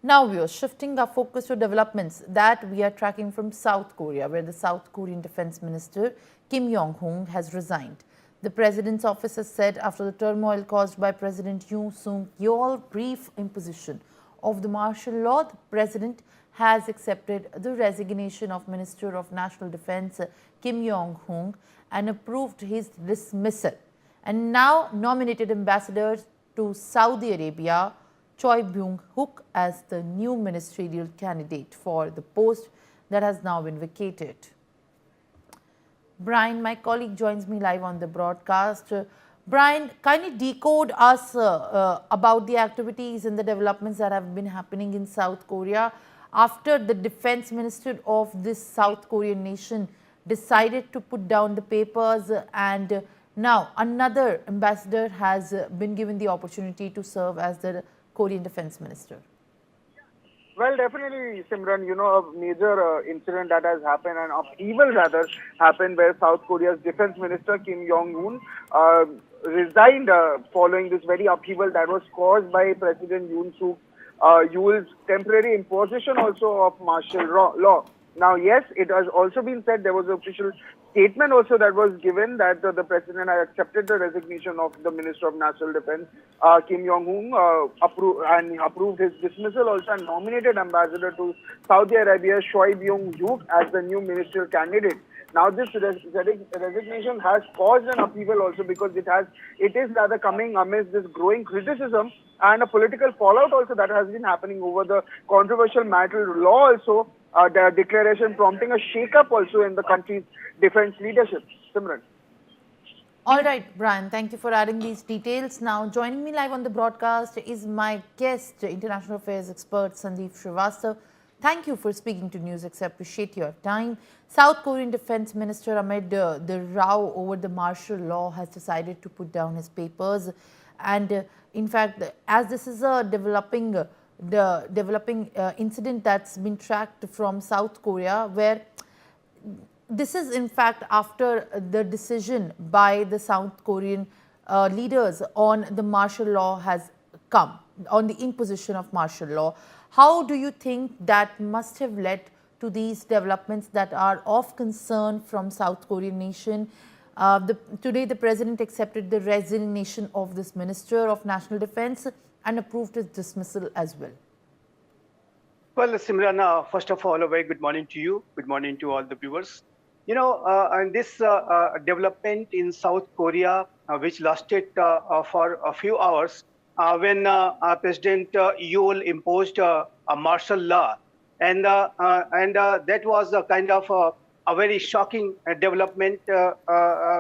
Now we are shifting our focus to developments that we are tracking from South Korea, where the South Korean Defense Minister Kim Yong-hoon has resigned. The president's office has said after the turmoil caused by President Yoon Suk-yeol's brief imposition of the martial law, the president has accepted the resignation of Minister of National Defense Kim Yong-hoon and approved his dismissal, and now nominated ambassador to Saudi Arabia Choi Byung-hook as the new ministerial candidate for the post that has now been vacated. Brian, my colleague, joins me live on the broadcast. Brian, kindly decode us about the activities and the developments that have been happening in South Korea after the defense minister of this South Korean nation decided to put down the papers, and now another ambassador has been given the opportunity to serve as the Korean defense minister. Well, definitely, Simran, a major incident that has happened, and upheaval rather, happened where South Korea's defense minister Kim Jong-un resigned following this very upheaval that was caused by President Yoon Suk-yeol's temporary imposition also of martial law. Now, yes, it has also been said, there was an official statement also that was given that the president had accepted the resignation of the Minister of National Defense, Kim Jong-un, approved his dismissal also, and nominated ambassador to Saudi Arabia, Choi Byung-hook, as the new ministerial candidate. Now, this resignation has caused an upheaval also because it is rather coming amidst this growing criticism and a political fallout also that has been happening over the controversial martial law also, the declaration prompting a shake-up also in the country's defense leadership. Simran. All right, Brian, thank you for adding these details. Now, joining me live on the broadcast is my guest, international affairs expert Sandeep Srivastav. Thank you for speaking to NewsX. I appreciate your time. South Korean Defense Minister, amid the row over the martial law, has decided to put down his papers. And in fact, as this is a developing incident that's been tracked from South Korea, where this is in fact after the decision by the South Korean leaders on the martial law has come, on the imposition of martial law. How do you think that must have led to these developments that are of concern from South Korean nation? Today, the president accepted the resignation of this Minister of National Defense and approved his dismissal as well. Well, Simran, first of all, a very good morning to you. Good morning to all the viewers. And this development in South Korea, which lasted for a few hours, when President Yoon imposed a martial law, and that was a kind of a very shocking development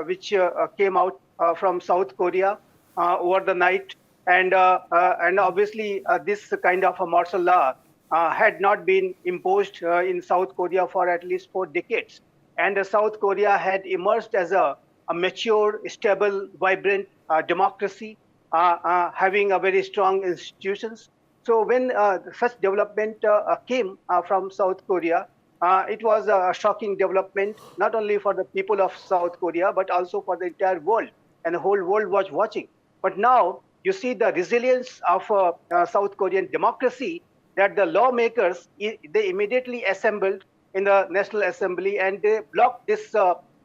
which came out from South Korea over the night, and obviously this kind of a martial law had not been imposed in South Korea for at least 4 decades. And South Korea had emerged as a mature, stable, vibrant democracy, having a very strong institutions. So when such development came from South Korea, it was a shocking development, not only for the people of South Korea, but also for the entire world, and the whole world was watching. But now you see the resilience of South Korean democracy, that the lawmakers, they immediately assembled in the National Assembly and they blocked this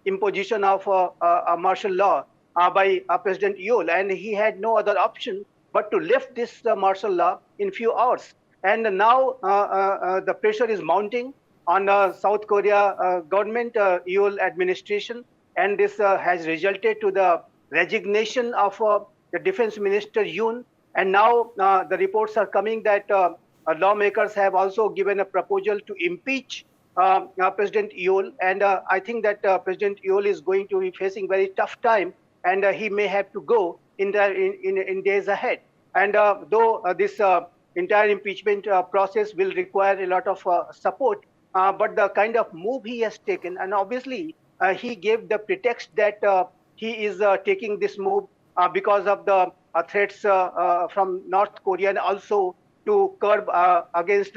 imposition of a martial law by President Yoon, and he had no other option but to lift this martial law in few hours. And now the pressure is mounting on South Korea government, Yoon administration, and this has resulted to the resignation of the defense minister Yoon. And now the reports are coming that lawmakers have also given a proposal to impeach President Yoon, and I think that President Yoon is going to be facing very tough time, and he may have to go in days ahead. And though this entire impeachment process will require a lot of support, but the kind of move he has taken, and obviously he gave the pretext that he is taking this move because of the threats from North Korea, and also to curb against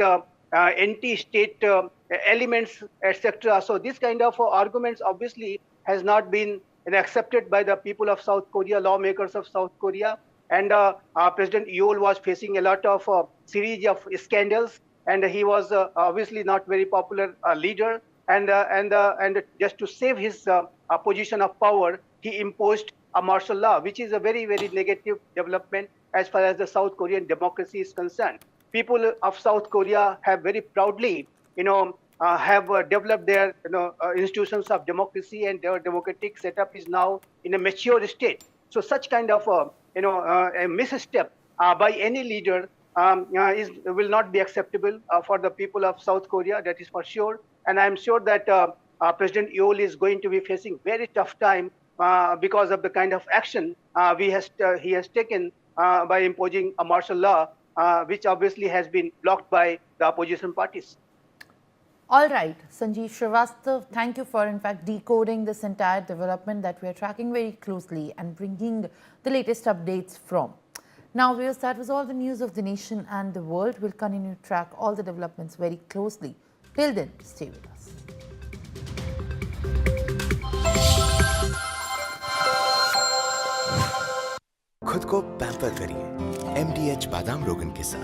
anti-state elements, etc. So this kind of arguments obviously has not been accepted by the people of South Korea, lawmakers of South Korea, and President Yol was facing a lot of series of scandals, and he was obviously not very popular leader. And just to save his position of power, he imposed a martial law, which is a very, very negative development as far as the South Korean democracy is concerned. People of South Korea have very proudly, have developed their institutions of democracy, and their democratic setup is now in a mature state. So such kind of a misstep by any leader will not be acceptable for the people of South Korea. That is for sure. And I'm sure that President Yol is going to be facing very tough time because of the kind of action he has taken by imposing a martial law, which obviously has been blocked by the opposition parties. All right, Sanjeev Srivastav, thank you for in fact decoding this entire development that we are tracking very closely and bringing the latest updates from. Now, viewers, that was all the news of the nation and the world. We'll continue to track all the developments very closely. Till then, stay with us. खुद को pamper करिए MDH बादाम रोगन के साथ।